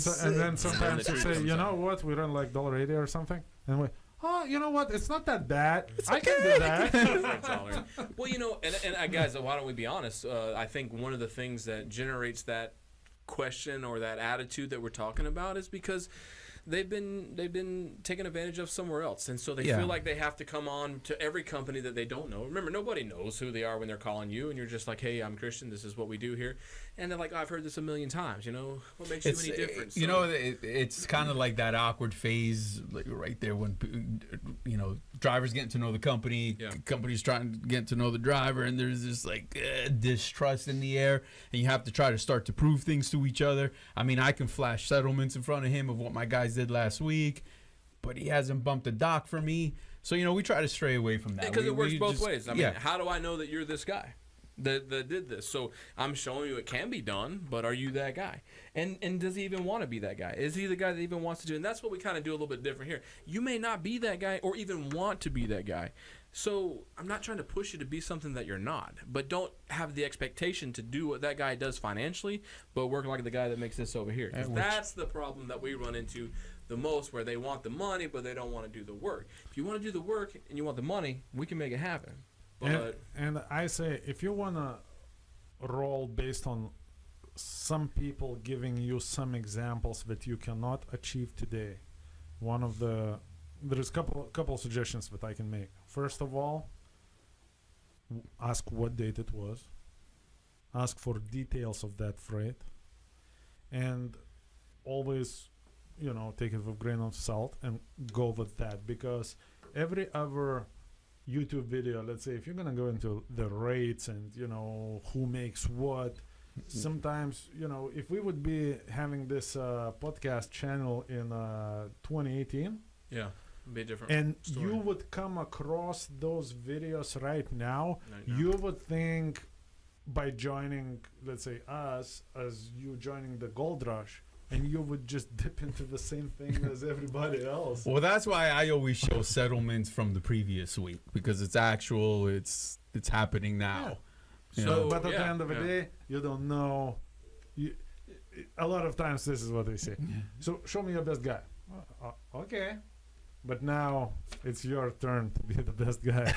sometimes you say, you know what, we run like $1.80 or something, and we, oh, you know what, it's not that bad. I can do that. Well, and guys, why don't we be honest? I think one of the things that generates that question or that attitude that we're talking about is because they've been taken advantage of somewhere else, and so they feel like they have to come on to every company that they don't know. Remember, nobody knows who they are when they're calling you, and you're just like, hey, I'm Christian, this is what we do here, and they're like, oh, I've heard this a million times. What makes you any different? It's kind of like that awkward phase, like right there when drivers getting to know the company, companies trying to get to know the driver, and there's this like distrust in the air, and you have to try to start to prove things to each other. I can flash settlements in front of him of what my guys did last week, but he hasn't bumped a dock for me. So we try to stray away from that because it works both ways. How do I know that you're this guy? that did this. So I'm showing you it can be done, but are you that guy? And does he even want to be that guy? Is he the guy that even wants to do it? And that's what we kind of do a little bit different here. You may not be that guy or even want to be that guy. So I'm not trying to push you to be something that you're not, but don't have the expectation to do what that guy does financially, but work like the guy that makes this over here. 'Cause that's the problem that we run into the most, where they want the money, but they don't want to do the work. If you want to do the work and you want the money, we can make it happen. But And I say, if you want to roll based on some people giving you some examples that you cannot achieve today, there's couple suggestions that I can make. First of all, ask what date it was. Ask for details of that freight, and always, take it with a grain of salt and go with that, because every other YouTube video, let's say, if you're gonna go into the rates and who makes what, sometimes if we would be having this podcast channel in 2018, yeah, be different. and story. you would come across those videos right now, Right now. you would think by joining, let's say, us, as you joining the gold rush, and you would just dip into the same thing as everybody else. Well, that's why I always show settlements from the previous week, because it's actual. It's happening now. You know? But at the yeah, end of the yeah. day, you don't know. A lot of times, this is what they say. So, show me your best guy. Okay. But now it's your turn to be the best guy.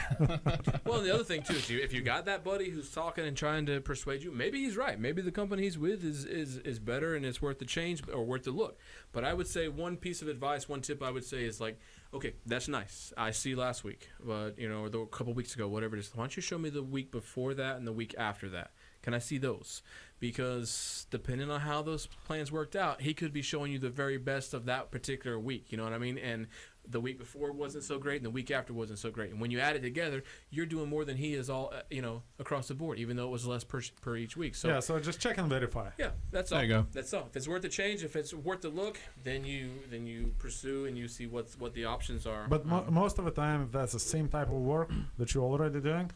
Well, the other thing too is if you got that buddy who's talking and trying to persuade you, maybe he's right. Maybe the company he's with is better and it's worth the change or worth the look. But I would say one piece of advice, one tip I would say is like, okay, that's nice. I see last week, but or a couple weeks ago, whatever it is. Why don't you show me the week before that and the week after that? Can I see those? Because depending on how those plans worked out, he could be showing you the very best of that particular week. You know what I mean? And the week before wasn't so great, and the week after wasn't so great. And when you add it together, you're doing more than he is all, across the board, even though it was less per each week. So yeah, so just check and verify. yeah, that's all. There you go. That's all. If it's worth the change, if it's worth the look, then you pursue and you see what the options are. But most of the time, if that's the same type of work that you're already doing,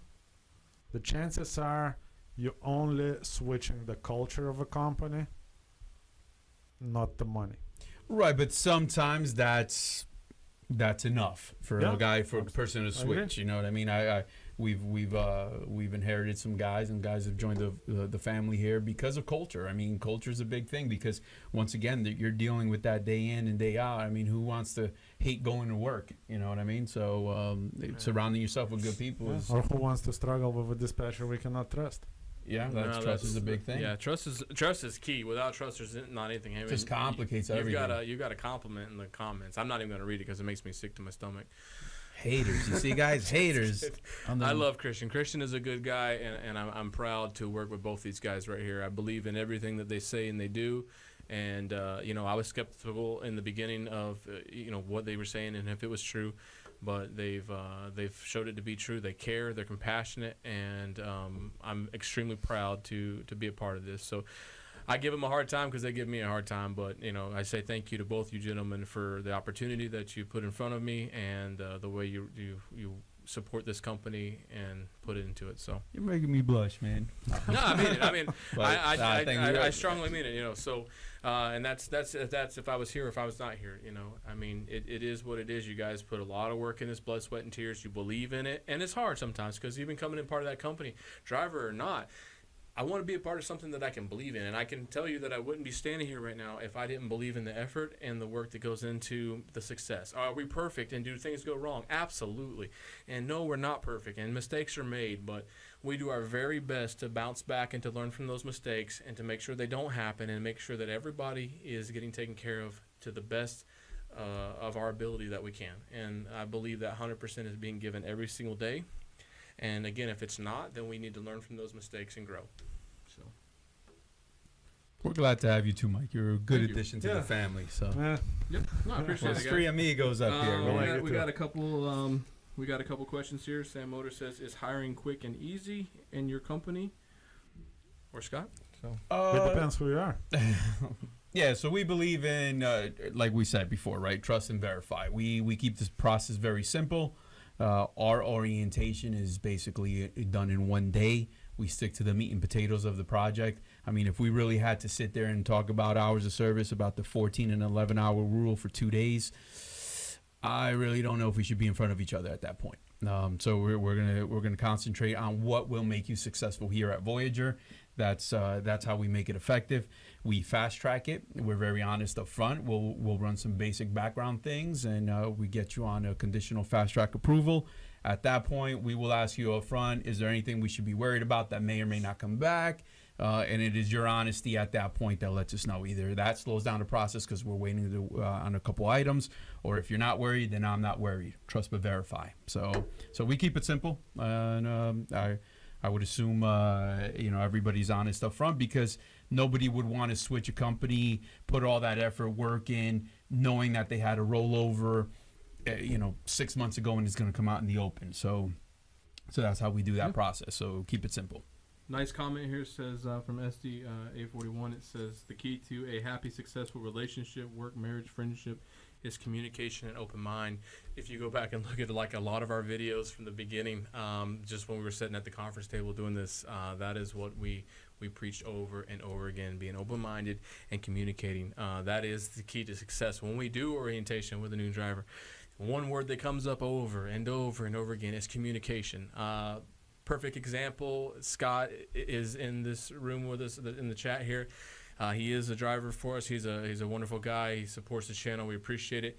the chances are you're only switching the culture of a company, not the money. Right, but sometimes that's enough for Yeah. a person to I agree. switch. You know what I mean? We've inherited some guys, and guys have joined the family here because of culture. I mean, culture is a big thing, because once again, you're dealing with that day in and day out. I mean, who wants to hate going to work? You know what I mean? So surrounding yourself with good people is Or who wants to struggle with a dispatcher we cannot trust? trust is a big thing. Yeah, trust is key. Without trust, there's not anything. I mean, Just complicates you've everything. You've got a compliment in the comments. I'm not even going to read it because it makes me sick to my stomach. Haters, you see, guys, haters. I love Christian. Christian is a good guy, and I'm proud to work with both these guys right here. I believe in everything that they say and they do. And I was skeptical in the beginning of what they were saying and if it was true, but they've showed it to be true. They care, they're compassionate, and I'm extremely proud to be a part of this. So I give them a hard time because they give me a hard time, but I say thank you to both you gentlemen for the opportunity that you put in front of me and the way you support this company and put it into it. So You're making me blush, man. no, I mean it. I mean, But, I strongly mean it. So, and that's if I was here, or if I was not here. I mean, it is what it is. You guys put a lot of work in this, blood, sweat, and tears. You believe in it, and it's hard sometimes because even coming in part of that company, driver or not, I want to be a part of something that I can believe in, and I can tell you that I wouldn't be standing here right now if I didn't believe in the effort and the work that goes into the success. Are we perfect, and do things go wrong? Absolutely. And no, we're not perfect, and mistakes are made, but we do our very best to bounce back and to learn from those mistakes and to make sure they don't happen and make sure that everybody is getting taken care of to the best of our ability that we can. And I believe that 100% is being given every single day. And again, if it's not, then we need to learn from those mistakes and grow. So We're glad to have you too, Mike. You're a good Thank you. addition to Yeah. the family. So yep, no, I appreciate there's it. three Guys. amigos up here. we like Right? it We too. got a couple. We got a couple questions here. Sam Motor says, "Is hiring quick and easy in your company?" Or Scott? So It depends who you are. Yeah, so we believe in, like we said before, right? Trust and verify. We keep this process very simple. Our orientation is basically done in one day. We stick to the meat and potatoes of the project. I mean, if we really had to sit there and talk about hours of service, about the 14 and 11-hour rule for 2 days, I really don't know if we should be in front of each other at that point. So we're gonna concentrate on what will make you successful here at Voyager. That's how we make it effective. We fast track it. We're very honest up front. We'll run some basic background things, and we get you on a conditional fast track approval. At that point, we will ask you up front, is there anything we should be worried about that may or may not come back? And it is your honesty at that point that lets us know. Either that slows down the process because we're waiting on a couple items, or if you're not worried, then I'm not worried. Trust but verify. So we keep it simple, and I would assume everybody's honest up front, because nobody would want to switch a company, put all that effort, work in, knowing that they had a rollover 6 months ago and it's going to come out in the open. So that's how we do that process. So keep it simple. Nice comment here says from SD A41. It says the key to a happy, successful relationship, work, marriage, friendship is communication and open mind. If you go back and look at like a lot of our videos from the beginning, just when we were sitting at the conference table doing this, that is what we preached over and over again, being open-minded and communicating. That is the key to success. When we do orientation with a new driver, one word that comes up over and over and over again is communication. Perfect example, Scott is in this room with us in the chat here. He is a driver for us. He's a wonderful guy. He supports the channel. We appreciate it.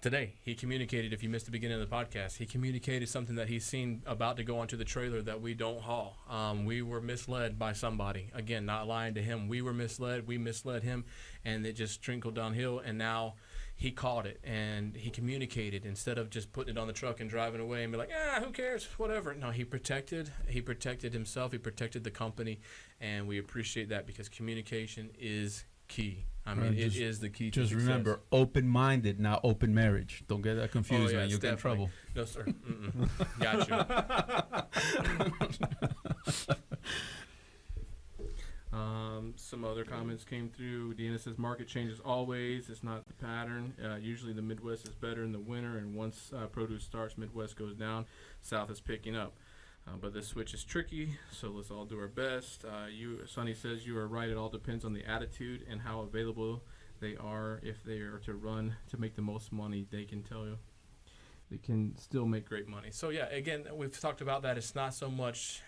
Today, he communicated, if you missed the beginning of the podcast, he communicated something that he's seen about to go onto the trailer that we don't haul. We were misled by somebody. Again, not lying to him. We were misled. We misled him, and it just trickled downhill, and now he caught it, and he communicated instead of just putting it on the truck and driving away and be like, who cares, whatever. No, he protected himself. He protected the company, and we appreciate that because communication is key. I mean, it is the key to success. Just remember, open-minded, not open marriage. Don't get that confused, man. You'll get in trouble. No, sir. Got you. Some other comments came through. Deanna says, market changes always. It's not the pattern. Usually the Midwest is better in the winter, and once produce starts, Midwest goes down. South is picking up. But this switch is tricky, so let's all do our best. Sonny says, you are right. It all depends on the attitude and how available they are. If they are to run to make the most money, they can tell you. They can still make great money. So, yeah, again, we've talked about that. It's not so much,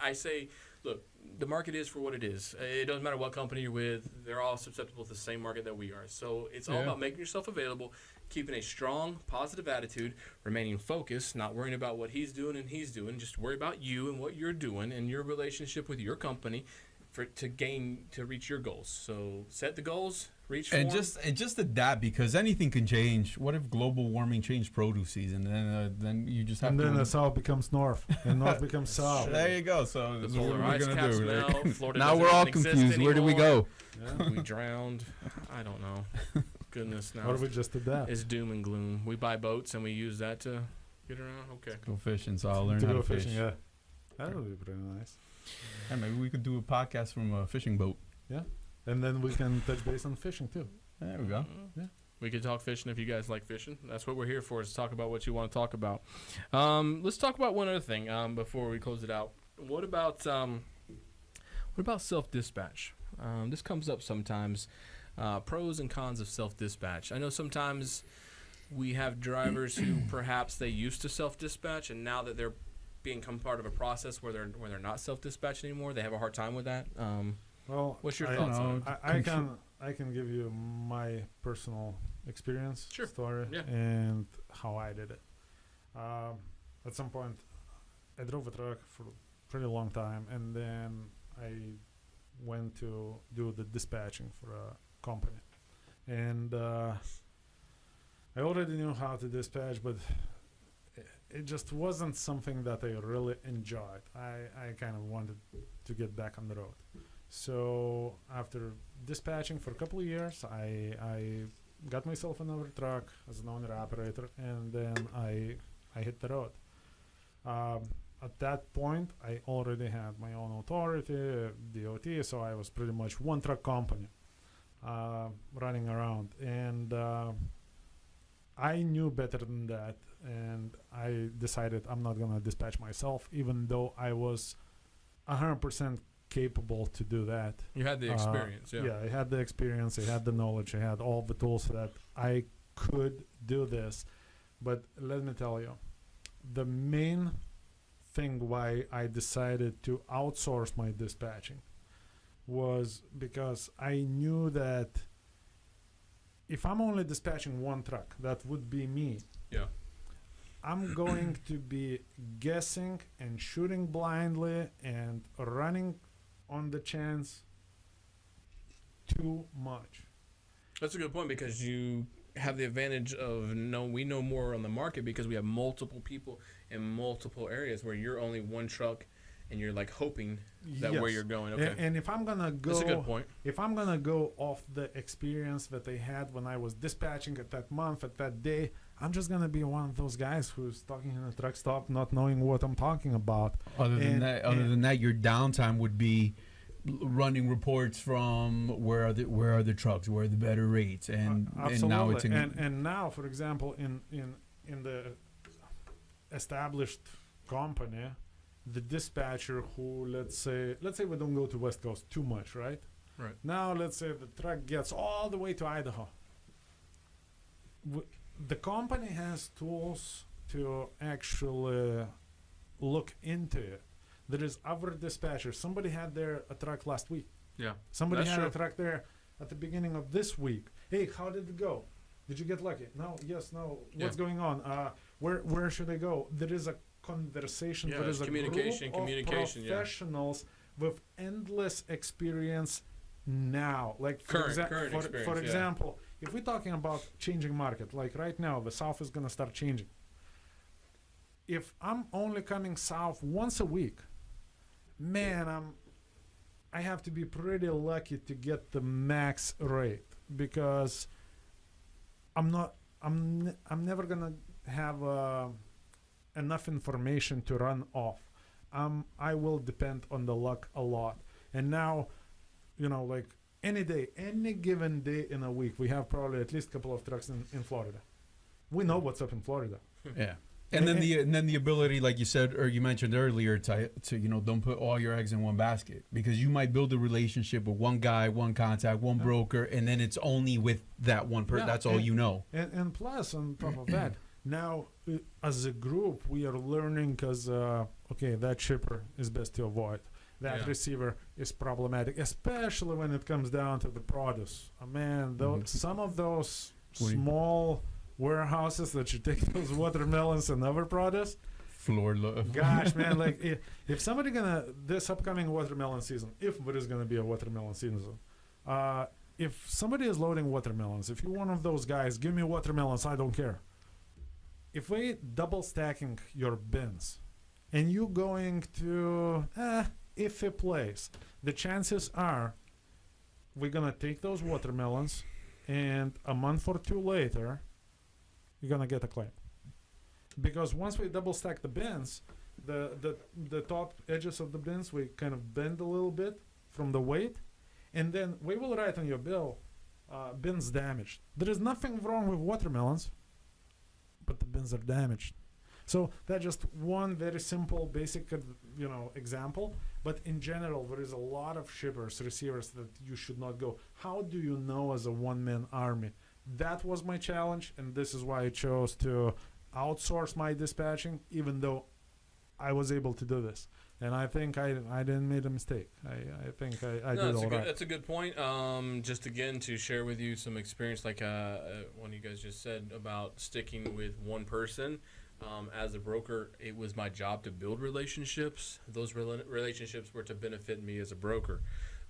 I say, look, the market is for what it is. It doesn't matter what company you're with. They're all susceptible to the same market that we are. So it's all about making yourself available, keeping a strong, positive attitude, remaining focused, not worrying about what he's doing and he's doing. Just worry about you and what you're doing and your relationship with your company to reach your goals. So set the goals, reach for them. And just adapt, because anything can change. What if global warming changed produce season? Then you just have and to. And then the south becomes north, and north becomes south. There you go. So the that's what polar we're ice gonna caps do. melt. Florida Now doesn't we're all even exist confused. Where do we anymore. go? Yeah. We drowned. I don't know. Goodness, now Or we just adapt. it's doom and gloom. We buy boats and we use that to get around. Okay. Go fishing, so I'll learn to how go to fish. fishing, yeah. That would be pretty nice. Yeah, maybe we could do a podcast from a fishing boat. Yeah. And then we can touch base on fishing too. There we go. Yeah. We could talk fishing if you guys like fishing. That's what we're here for, is to talk about what you want to talk about. Let's talk about one other thing before we close it out. What about self-dispatch? This comes up sometimes. Pros and cons of self-dispatch. I know sometimes we have drivers who perhaps they used to self-dispatch, and now that they're become part of a process where they're not self-dispatched anymore, they have a hard time with that. Well, what's your thoughts on it? I can give you my personal experience, Sure. story, Yeah. and how I did it. At some point, I drove a truck for a pretty long time, and then I went to do the dispatching for a company. And I already knew how to dispatch, but it just wasn't something that I really enjoyed. I kind of wanted to get back on the road. So after dispatching for a couple of years, I got myself another truck as an owner operator, and then I hit the road. At that point, I already had my own authority, DOT, so I was pretty much one truck company running around. And I knew better than that, and I decided I'm not going to dispatch myself, even though I was 100% capable to do that. You had the experience, yeah. I had the experience, I had the knowledge, I had all the tools that I could do this. But let me tell you, the main thing why I decided to outsource my dispatching was because I knew that if I'm only dispatching one truck, that would be me. Yeah. I'm going to be guessing and shooting blindly and running on the chance too much. That's a good point, because you have the advantage of we know more on the market because we have multiple people in multiple areas, where you're only one truck and you're like hoping that where you're going. Okay. And if I'm gonna go, that's a good point. If I'm gonna go off the experience that they had when I was dispatching at that month, at that day, I'm just gonna be one of those guys who's talking in a truck stop, not knowing what I'm talking about. Other than that, your downtime would be running reports from where are the trucks, where are the better rates, and now it's and now, for example, in the established company, the dispatcher who let's say we don't go to West Coast too much, right? Right. Now let's say the truck gets all the way to Idaho. The company has tools to actually look into it. There is other dispatchers. Somebody had a truck last week. Yeah. Somebody That's had true. a truck there at the beginning of this week. Hey, how did it go? Did you get lucky? No. Yes. No. What's going on? Where should I go? There is a conversation. Yeah, there is a communication, group communication, of professionals with endless experience now. Like current experience, for example, if we're talking about changing market, like right now, the South is gonna start changing. If I'm only coming south once a week, man, I have to be pretty lucky to get the max rate, because I'm never gonna have enough information to run off. I will depend on the luck a lot. And now, like any given day in a week, we have probably at least a couple of trucks in Florida. We know what's up in Florida. Yeah. And then the ability, like you said, or you mentioned earlier, to don't put all your eggs in one basket, because you might build a relationship with one guy, one contact, one broker, and then it's only with that one person. That's all you know. And plus, on top of that, now as a group, we are learning, because that shipper is best to avoid. That receiver is problematic, especially when it comes down to the produce. Some of those small warehouses that you take those watermelons and other produce. Gosh, man, like if somebody this upcoming watermelon season, if there is gonna be a watermelon season, if somebody is loading watermelons, if you're one of those guys, give me watermelons, I don't care. If we double stacking your bins and you going to iffy place, the chances are we're gonna take those watermelons, and a month or two later you're gonna get a claim, because once we double stack the bins, the top edges of the bins, we kind of bend a little bit from the weight, and then we will write on your bill, bins damaged. There is nothing wrong with watermelons, but the bins are damaged. So that's just one very simple, basic, example. But in general, there is a lot of shippers, receivers that you should not go. How do you know as a one-man army? That was my challenge, and this is why I chose to outsource my dispatching, even though I was able to do this. And I think I didn't make a mistake. I think I did all right. That's a good point. Just again to share with you some experience, like one of you guys just said about sticking with one person. As a broker, it was my job to build relationships. Those relationships were to benefit me as a broker,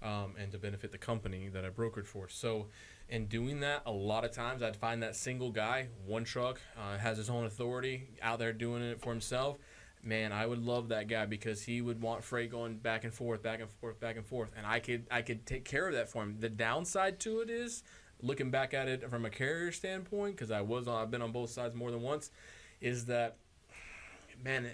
and to benefit the company that I brokered for. So in doing that, a lot of times I'd find that single guy, one truck, has his own authority, out there doing it for himself. Man, I would love that guy, because he would want freight going back and forth, back and forth, back and forth, and I could take care of that for him. The downside to it is, looking back at it from a carrier standpoint, because I've been on both sides more than once, is that, man,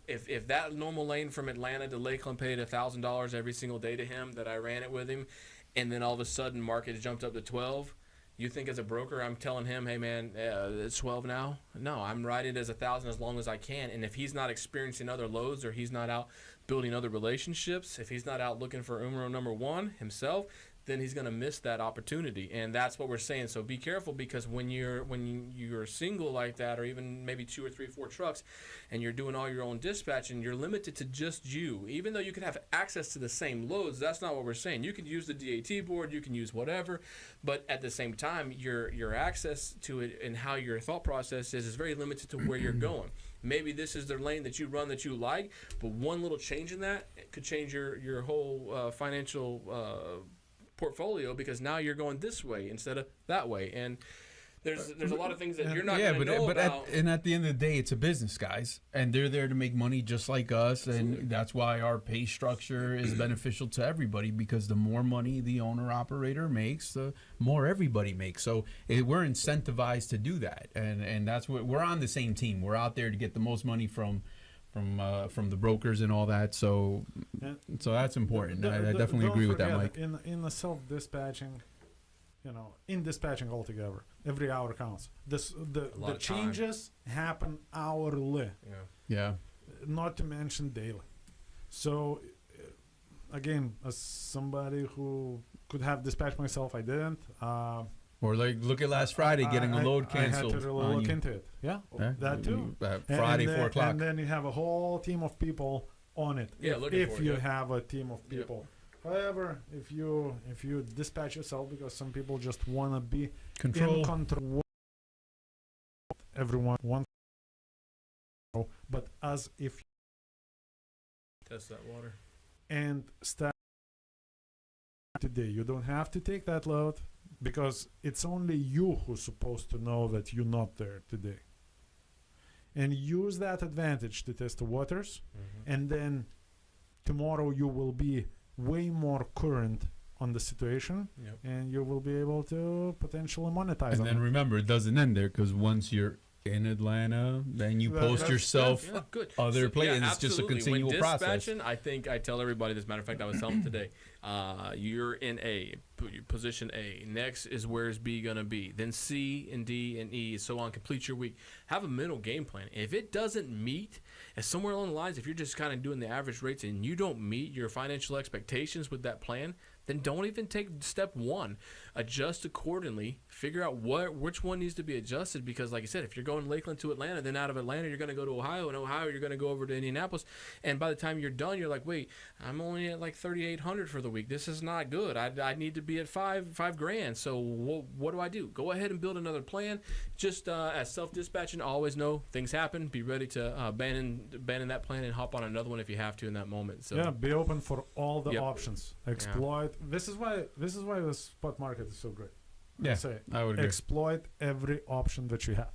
if that normal lane from Atlanta to Lakeland paid $1,000 every single day to him, that I ran it with him, and then all of a sudden market jumped up to 12, You think as a broker, I'm telling him, hey man, it's 12 now? No, I'm riding it as 1,000 as long as I can. And if he's not experiencing other loads, or he's not out building other relationships, if he's not out looking for umro number one himself, then he's going to miss that opportunity. And that's what we're saying. So be careful, because when you're single like that, or even maybe 2 or 3 or 4 trucks, and you're doing all your own dispatching, you're limited to just you. Even though you can have access to the same loads, that's not what we're saying. You can use the DAT board, you can use whatever, but at the same time, your access to it and how your thought process is very limited to where you're going. Maybe this is the lane that you run that you like, but one little change in that could change your whole financial portfolio, because now you're going this way instead of that way, and there's a lot of things that you're not going to know about. At the end of the day, it's a business, guys, and they're there to make money just like us. Absolutely. And that's why our pay structure is beneficial to everybody, because the more money the owner operator makes, the more everybody makes. So we're incentivized to do that, and that's what we're on the same team. We're out there to get the most money from the brokers and all that, so that's important. I definitely agree with that, Mike. In the self-dispatching, in dispatching altogether, every hour counts. The changes happen hourly. Yeah. Not to mention daily. So, again, as somebody who could have dispatched myself, I didn't. Or like, look at last Friday, getting a load canceled. I had to really look into it. Yeah, that too. Friday, 4 o'clock. And then you have a whole team of people on it. Yeah, if you have a team of people. Yep. However, if you dispatch yourself, because some people just want to be in control, everyone wants to know, but as if test that water and start today, you don't have to take that load, because it's only you who's supposed to know that you're not there today. And use that advantage to test the waters, and then tomorrow you will be way more current on the situation, and you will be able to potentially monetize. And then remember, it doesn't end there, because once you're in Atlanta, then you post yourself other places. It's just a continual process. I think I tell everybody this. Matter of fact, I was telling them today, you're in A, position A. Next is where's B going to be. Then C and D and E, so on. Complete your week. Have a mental game plan. If it doesn't meet, and somewhere along the lines, if you're just kind of doing the average rates and you don't meet your financial expectations with that plan, then don't even take step 1. Adjust accordingly. Figure out which one needs to be adjusted, because like I said, if you're going Lakeland to Atlanta, then out of Atlanta you're going to go to Ohio, and Ohio you're going to go over to Indianapolis, and by the time you're done, you're like, wait, I'm only at like 3,800 for the week. This is not good. I need to be at five grand. So what do I do? Go ahead and build another plan. Just as self-dispatching, always know things happen. Be ready to abandon that plan and hop on another one if you have to in that moment. So yeah, be open for all the options. Exploit. This is why the spot market is so great. Yeah, I would agree. Exploit every option that you have.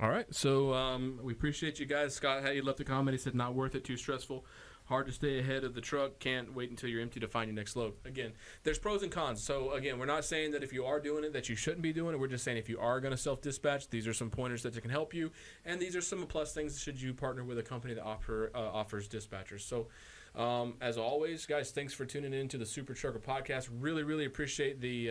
All right, so we appreciate you guys. Scott, how you left a comment. He said, not worth it, too stressful. Hard to stay ahead of the truck. Can't wait until you're empty to find your next load. Again, there's pros and cons. So, again, we're not saying that if you are doing it that you shouldn't be doing it. We're just saying if you are going to self-dispatch, these are some pointers that can help you. And these are some plus things should you partner with a company that offers dispatchers. So, as always, guys, thanks for tuning in to the Super Trucker Podcast. Really, really appreciate the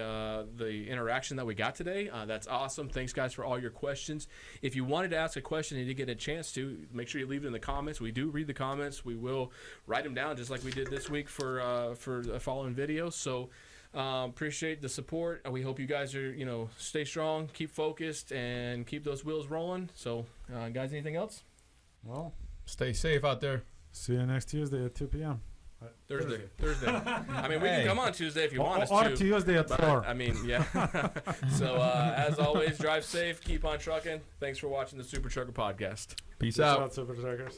interaction that we got today. That's awesome. Thanks, guys, for all your questions. If you wanted to ask a question and you didn't get a chance to, make sure you leave it in the comments. We do read the comments. We will write them down just like we did this week for a following video. So appreciate the support. We hope you guys are, stay strong, keep focused, and keep those wheels rolling. So, guys, anything else? Well, stay safe out there. See you next Tuesday at 2 p.m. Thursday. I mean, we can come on Tuesday if you want us to. Or Tuesday at 4. I mean, yeah. So, as always, drive safe, keep on trucking. Thanks for watching the Super Trucker Podcast. Peace out. Super Truckers.